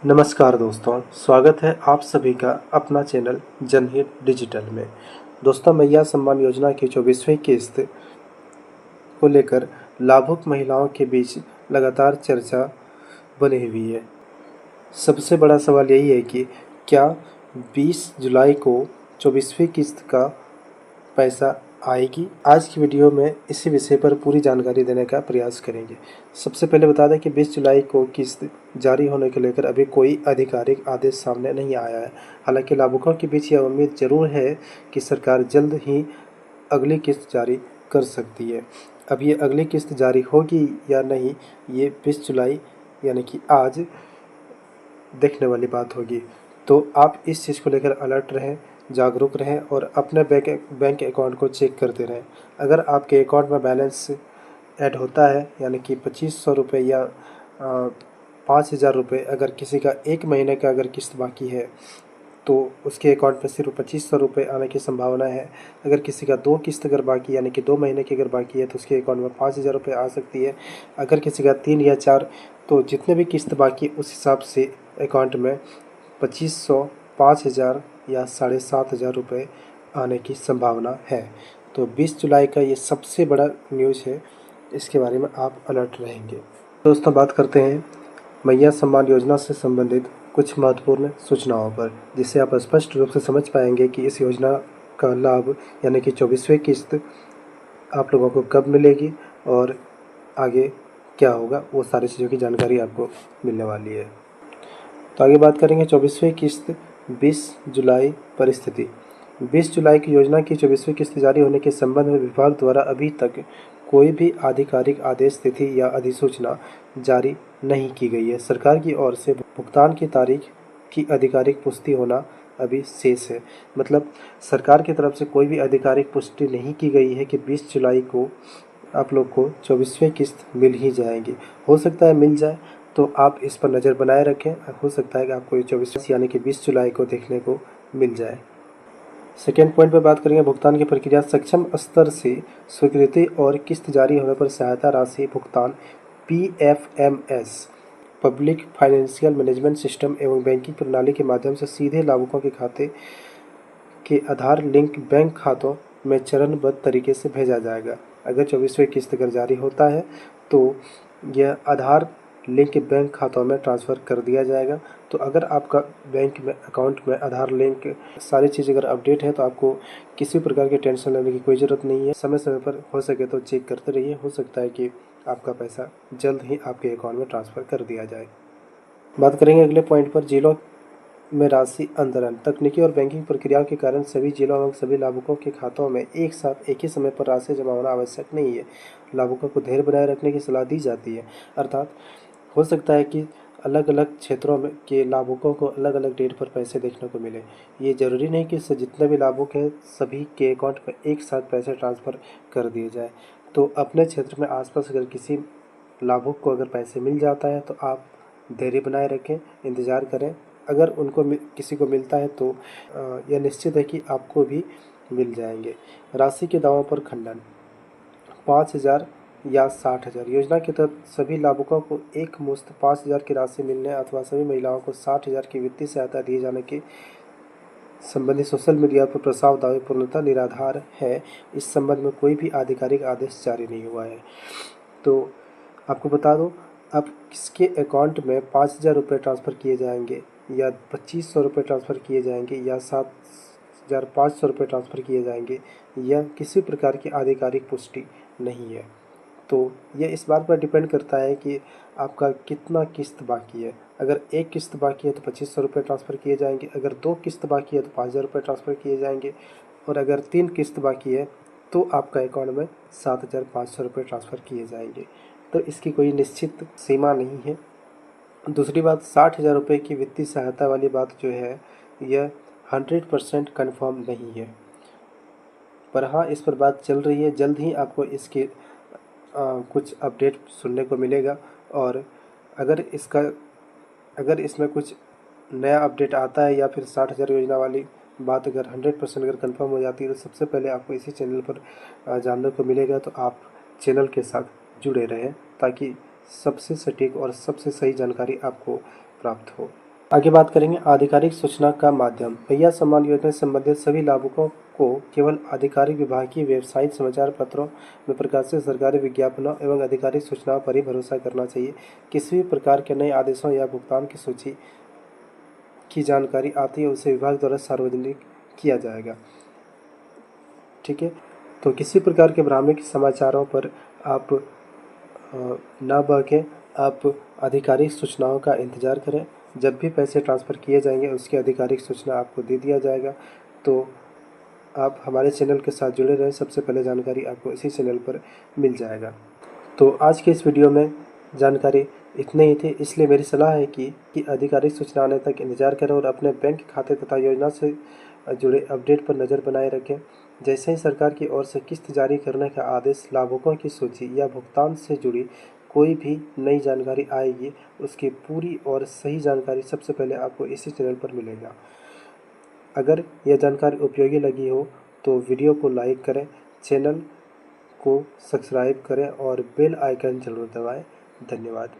नमस्कार दोस्तों, स्वागत है आप सभी का अपना चैनल जनहित डिजिटल में। दोस्तों, मैया सम्मान योजना की 24वीं किस्त को लेकर लाभुक महिलाओं के बीच लगातार चर्चा बनी हुई है। सबसे बड़ा सवाल यही है कि क्या 20 जुलाई को 24वीं किस्त का पैसा आएगी। आज की वीडियो में इसी विषय पर पूरी जानकारी देने का प्रयास करेंगे। सबसे पहले बता दें कि 20 जुलाई को किस्त जारी होने को लेकर अभी कोई आधिकारिक आदेश सामने नहीं आया है। हालांकि लाभुकों के बीच यह उम्मीद जरूर है कि सरकार जल्द ही अगली किस्त जारी कर सकती है। अब ये अगली किस्त जारी होगी या नहीं, ये 20 जुलाई यानी कि आज देखने वाली बात होगी। तो आप इस चीज़ को लेकर अलर्ट रहें, जागरूक रहें और अपने बैंक अकाउंट को चेक करते रहें। अगर आपके अकाउंट में बैलेंस ऐड होता है यानी कि 2500 रुपये या 5000 रुपये, अगर किसी का एक महीने का अगर किस्त बाकी है तो उसके अकाउंट में सिर्फ 2500 रुपये आने की संभावना है। अगर किसी का 2 किस्त अगर बाकी यानी कि 2 महीने की अगर बाकी है तो उसके अकाउंट में 5000 रुपये आ सकती है। अगर किसी का 3 या 4, तो जितने भी किस्त बाकी उस हिसाब से अकाउंट में 2500, 5000 या 7500 रुपये आने की संभावना है। तो 20 जुलाई का ये सबसे बड़ा न्यूज़ है, इसके बारे में आप अलर्ट रहेंगे। दोस्तों, बात करते हैं मैया सम्मान योजना से संबंधित कुछ महत्वपूर्ण सूचनाओं पर, जिससे आप स्पष्ट रूप से समझ पाएंगे कि इस योजना का लाभ यानी कि 24वीं किस्त आप लोगों को कब मिलेगी और आगे क्या होगा, वो सारी चीज़ों की जानकारी आपको मिलने वाली है। तो आगे बात करेंगे 24वीं किस्त 20 जुलाई परिस्थिति। 20 जुलाई की योजना की 24वीं किस्त जारी होने के संबंध में विभाग द्वारा अभी तक कोई भी आधिकारिक आदेश, तिथि या अधिसूचना जारी नहीं की गई है। सरकार की ओर से भुगतान की तारीख की आधिकारिक पुष्टि होना अभी शेष है। मतलब सरकार की तरफ से कोई भी आधिकारिक पुष्टि नहीं की गई है कि 20 जुलाई को आप लोग को 24वीं किस्त मिल ही जाएगी। हो सकता है मिल जाए, तो आप इस पर नज़र बनाए रखें। हो सकता है कि आपको ये 24 यानी कि 20 जुलाई को देखने को मिल जाए। सेकेंड पॉइंट पर बात करेंगे भुगतान की प्रक्रिया। सक्षम स्तर से स्वीकृति और किस्त जारी होने पर सहायता राशि भुगतान PFMS public financial management system एवं बैंकिंग प्रणाली के माध्यम से सीधे लाभुकों के खाते के आधार लिंक बैंक खातों में चरणबद्ध तरीके से भेजा जाएगा। अगर 24वीं किस्त अगर जारी होता है तो यह आधार लिंक बैंक खातों में ट्रांसफ़र कर दिया जाएगा। तो अगर आपका बैंक में अकाउंट में आधार लिंक सारी चीज़ अगर अपडेट है तो आपको किसी प्रकार की टेंशन लेने की कोई ज़रूरत नहीं है। समय समय पर हो सके तो चेक करते रहिए, हो सकता है कि आपका पैसा जल्द ही आपके अकाउंट में ट्रांसफ़र कर दिया जाए। बात करेंगे अगले पॉइंट पर, जिलों में राशि अंतरण। तकनीकी और बैंकिंग प्रक्रियाओं के कारण सभी जिलों एवं सभी लाभुकों के खातों में एक साथ एक ही समय पर राशि जमा होना आवश्यक नहीं है। लाभुकों को धैर्य बनाए रखने की सलाह दी जाती है। अर्थात हो सकता है कि अलग अलग क्षेत्रों में के लाभुकों को अलग अलग डेट पर पैसे देखने को मिले। ये ज़रूरी नहीं कि जितने भी लाभुक हैं सभी के अकाउंट में एक साथ पैसे ट्रांसफ़र कर दिए जाए। तो अपने क्षेत्र में आसपास अगर किसी लाभुक को अगर पैसे मिल जाता है तो आप धैर्य बनाए रखें, इंतज़ार करें। अगर उनको किसी को मिलता है तो यह निश्चित है कि आपको भी मिल जाएंगे। राशि के दावों पर खंडन। 5000 या 60,000 योजना के तहत सभी लाभुकों को एक मुश्त 5000 की राशि मिलने अथवा सभी महिलाओं को 60,000 की वित्तीय सहायता दिए जाने के संबंधी सोशल मीडिया पर प्रस्ताव दावे पूर्णतः निराधार है। इस संबंध में कोई भी आधिकारिक आदेश जारी नहीं हुआ है। तो आपको बता दूं, अब किसके अकाउंट में 5000 रुपये ट्रांसफ़र किए जाएंगे या 2500 रुपये ट्रांसफ़र किए जाएंगे या 7500 रुपये ट्रांसफ़र किए जाएंगे, यह किसी प्रकार की आधिकारिक पुष्टि नहीं है। तो यह इस बात पर डिपेंड करता है कि आपका कितना किस्त बाकी है। अगर एक किस्त बाकी है तो 2500 रुपये ट्रांसफ़र किए जाएंगे। अगर 2 किस्त बाकी है तो 5000 रुपये ट्रांसफ़र किए जाएंगे। और अगर 3 किस्त बाकी है तो आपका अकाउंट में 7500 रुपये ट्रांसफ़र किए जाएंगे। तो इसकी कोई निश्चित सीमा नहीं है। दूसरी बात, 60,000 रुपये की वित्तीय सहायता वाली बात जो है यह 100% कन्फर्म नहीं है, पर हाँ इस पर बात चल रही है। जल्द ही आपको इसके कुछ अपडेट सुनने को मिलेगा। और अगर इसमें कुछ नया अपडेट आता है या फिर 60,000 योजना वाली बात अगर 100% अगर कंफर्म हो जाती है तो सबसे पहले आपको इसी चैनल पर जानने को मिलेगा। तो आप चैनल के साथ जुड़े रहें ताकि सबसे सटीक और सबसे सही जानकारी आपको प्राप्त हो। आगे बात करेंगे आधिकारिक सूचना का माध्यम। भैया सम्मान योजना से संबंधित सभी लाभुकों को केवल आधिकारिक विभाग की वेबसाइट, समाचार पत्रों में प्रकाशित सरकारी विज्ञापनों एवं आधिकारिक सूचनाओं पर ही भरोसा करना चाहिए। किसी भी प्रकार के नए आदेशों या भुगतान की सूची की जानकारी आती है उसे विभाग द्वारा सार्वजनिक किया जाएगा। ठीक है, तो किसी प्रकार के भ्रामक समाचारों पर आप ना बहकें, आप आधिकारिक सूचनाओं का इंतज़ार करें। जब भी पैसे ट्रांसफ़र किए जाएंगे उसकी आधिकारिक सूचना आपको दे दिया जाएगा। तो आप हमारे चैनल के साथ जुड़े रहें, सबसे पहले जानकारी आपको इसी चैनल पर मिल जाएगा। तो आज के इस वीडियो में जानकारी इतने ही थे, इसलिए मेरी सलाह है कि आधिकारिक सूचना आने तक इंतज़ार करें और अपने बैंक खाते तथा योजना से जुड़े अपडेट पर नज़र बनाए रखें। जैसे ही सरकार की ओर से किस्त जारी करने का आदेश, लाभुकों की सूची या भुगतान से जुड़ी कोई भी नई जानकारी आएगी, उसकी पूरी और सही जानकारी सबसे पहले आपको इसी चैनल पर मिलेगा। अगर यह जानकारी उपयोगी लगी हो तो वीडियो को लाइक करें, चैनल को सब्सक्राइब करें और बेल आइकन जरूर दबाएं। धन्यवाद।